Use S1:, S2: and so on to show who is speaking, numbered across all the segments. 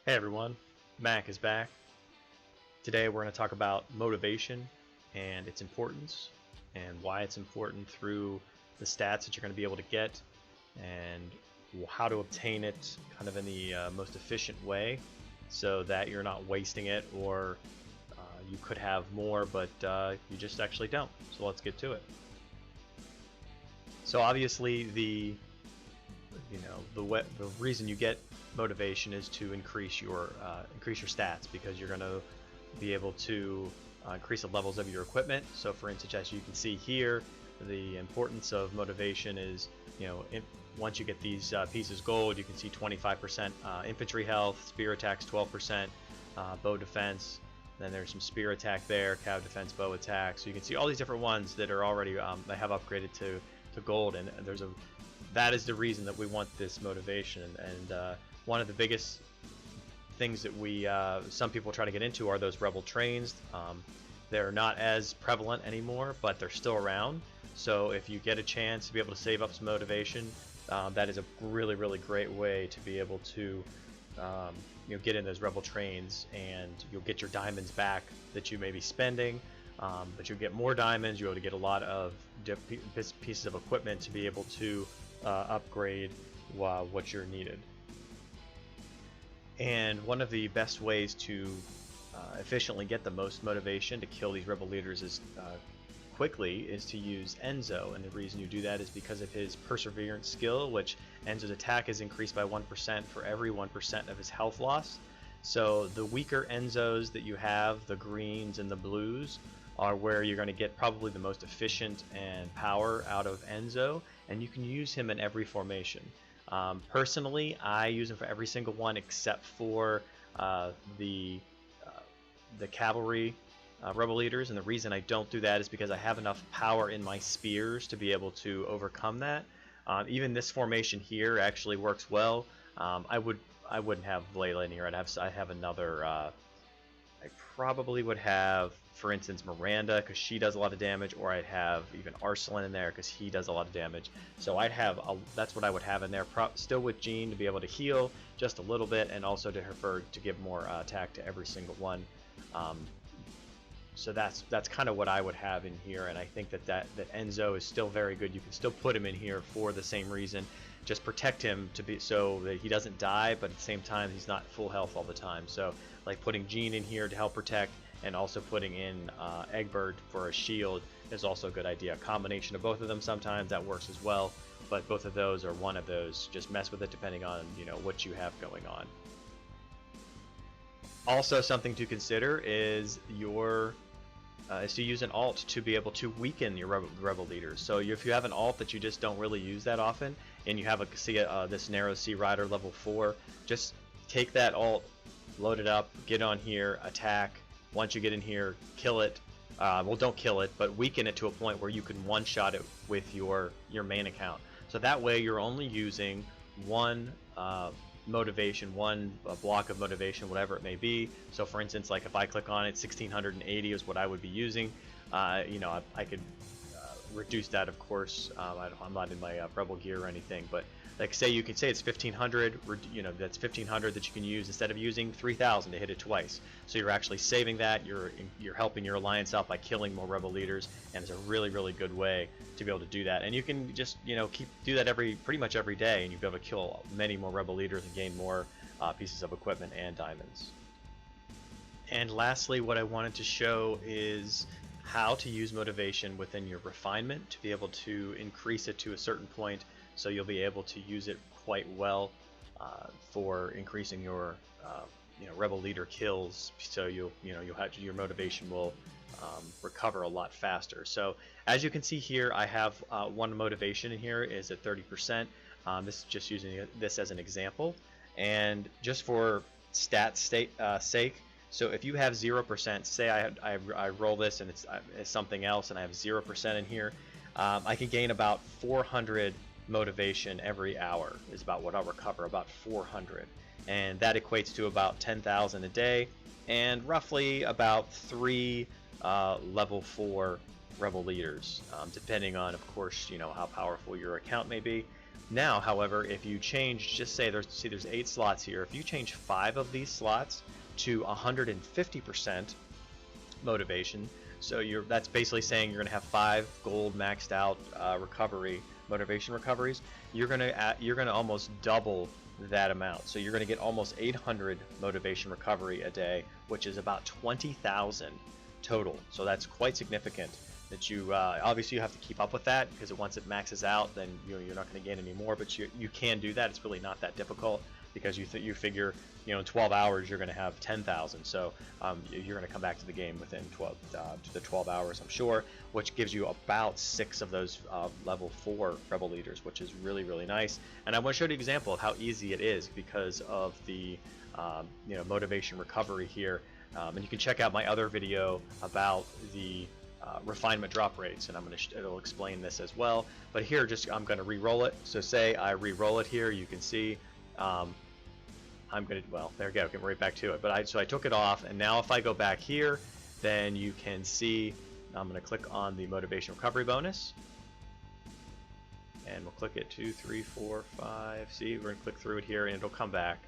S1: Hey everyone, Mac is back. Today we're going to talk about motivation and its importance and why it's important through the stats that you're going to be able to get and how to obtain it kind of in the most efficient way so that you're not wasting it, or you could have more but you just actually don't. So let's get to it. So obviously the reason you get motivation is to increase your stats, because you're going to be able to increase the levels of your equipment. So for instance, as you can see here, the importance of motivation is, once you get these pieces gold, you can see 25% infantry health, spear attacks 12%, bow defense. Then there's some spear attack there, cav defense, bow attack. So you can see all these different ones that are already they have upgraded to gold, and that is the reason that we want this motivation. And one of the biggest things that some people try to get into are those rebel trains. They're not as prevalent anymore, but they're still around. So if you get a chance to be able to save up some motivation, that is a really great way to be able to get in those rebel trains, and you'll get your diamonds back that you may be spending. But you'll get more diamonds. You'll be able to get a lot of pieces of equipment to be able to upgrade what you're needed. And one of the best ways to efficiently get the most motivation to kill these rebel leaders quickly is to use Enzo. And the reason you do that is because of his perseverance skill, which Enzo's attack is increased by 1% for every 1% of his health loss. So the weaker Enzos that you have, the greens and the blues, are where you're going to get probably the most efficient and power out of Enzo, and you can use him in every formation. Personally, I use him for every single one except for the cavalry rebel leaders, and the reason I don't do that is because I have enough power in my spears to be able to overcome that. Even this formation here actually works well. I wouldn't have Layla in here. I have another. I probably would have, for instance, Miranda, because she does a lot of damage, or I'd have even Arsalan in there because he does a lot of damage. So that's what I would have in there. Still with Jean to be able to heal just a little bit, and also to her to give more attack to every single one. So that's kind of what I would have in here, and I think that Enzo is still very good. You can still put him in here for the same reason. Just protect him so that he doesn't die, but at the same time he's not full health all the time. So like putting Jean in here to help protect, and also putting in Egbert for a shield is also a good idea. A combination of both of them sometimes that works as well, but both of those are one of those. Just mess with it depending on what you have going on. Also, something to consider is to use an alt to be able to weaken your rebel leaders. So if you have an alt that you just don't really use that often, and you have this Narrow Sea Rider level 4, just take that alt, load it up, get on here, attack. Once you get in here, kill it. Well, don't kill it, but weaken it to a point where you can one-shot it with your main account. So that way you're only using one motivation, one block of motivation, whatever it may be. So for instance, like if I click on it, 1680 is what I would be using. I could reduce that, of course. I'm not in my rebel gear or anything, but like you can say it's 1500. That's 1500 that you can use instead of using 3000 to hit it twice. So you're actually saving that. You're helping your alliance out by killing more rebel leaders, and it's a really good way to be able to do that. And you can just do that pretty much every day, and you'll be able to kill many more rebel leaders and gain more pieces of equipment and diamonds. And lastly, what I wanted to show is how to use motivation within your refinement to be able to increase it to a certain point, so you'll be able to use it quite well for increasing your rebel leader kills. So you'll have your motivation will recover a lot faster. So as you can see here, I have one motivation in here is at 30%. This is just using this as an example, and just for stats sake. So if you have 0%, say I roll this and it's something else, and I have 0% in here, I can gain about 400 motivation every hour. Is about what I'll recover, about 400, and that equates to about 10,000 a day, and roughly about 3 level 4 rebel leaders, depending on, of course, how powerful your account may be. Now, however, if you change, just say there's 8 slots here. If you change 5 of these slots to 150% motivation, so that's basically saying you're gonna have 5 gold maxed out motivation recoveries. You're gonna almost double that amount. So you're gonna get almost 800 motivation recovery a day, which is about 20,000 total. So that's quite significant. That you obviously you have to keep up with that, because once it maxes out, then you're not going to gain any more. But you can do that. It's really not that difficult, because you figure in 12 hours you're going to have 10,000. So you're going to come back to the game within 12 hours, I'm sure, which gives you about 6 of those level 4 rebel leaders, which is really, really nice. And I want to show you an example of how easy it is because of the motivation recovery here. And you can check out my other video about the refinement drop rates, and it'll explain this as well. But here, I'm going to re-roll it. So say I re-roll it here, you can see there we go, get right back to it. But so I took it off, and now if I go back here, then you can see I'm going to click on the motivation recovery bonus, and we'll click it 2, 3, 4, 5. See, we're going to click through it here, and it'll come back.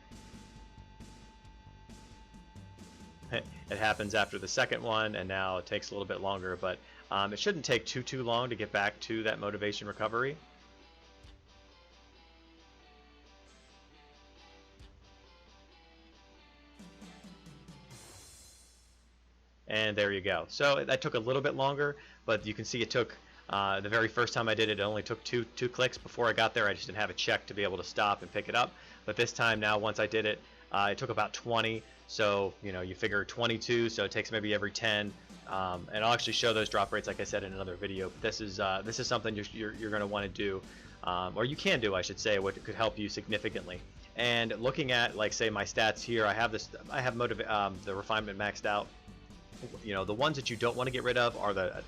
S1: It happens after the second one, and now it takes a little bit longer, but it shouldn't take too long to get back to that motivation recovery. And there you go. So that took a little bit longer, but you can see it took the very first time I did it, it only took two clicks. Before I got there, I just didn't have a check to be able to stop and pick it up. But this time now, once I did it, it took about 20. So you figure 22, so it takes maybe every 10. And I'll actually show those drop rates, like I said, in another video. But this is something you're going to want to do, or you can do, I should say, what could help you significantly. And looking at, like, say, my stats here, I have the refinement maxed out. The ones that you don't want to get rid of are the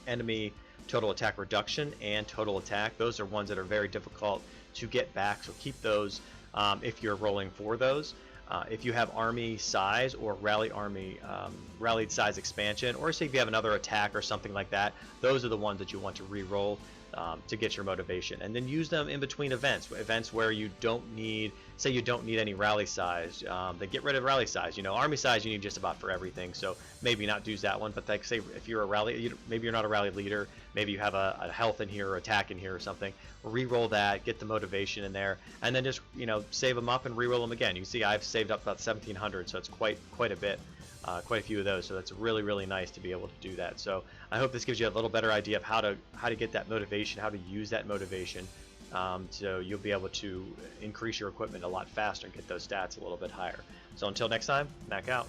S1: enemy total attack reduction and total attack. Those are ones that are very difficult to get back, so keep those if you're rolling for those. If you have army size or rallied size expansion, or say if you have another attack or something like that, those are the ones that you want to re-roll to get your motivation, and then use them in between events where you don't need, say you don't need any rally size, then get rid of rally size. Army size you need just about for everything, so maybe not use that one. But like, say if you're a rally, maybe you're not a rally leader, maybe you have a health in here or attack in here or something, re-roll that, get the motivation in there, and then just save them up and re-roll them again. You can see I've saved up about 1,700, so it's quite a bit. Quite a few of those, so that's really, really nice to be able to do that. So I hope this gives you a little better idea of how to get that motivation, how to use that motivation, so you'll be able to increase your equipment a lot faster and get those stats a little bit higher. So until next time, Mac out.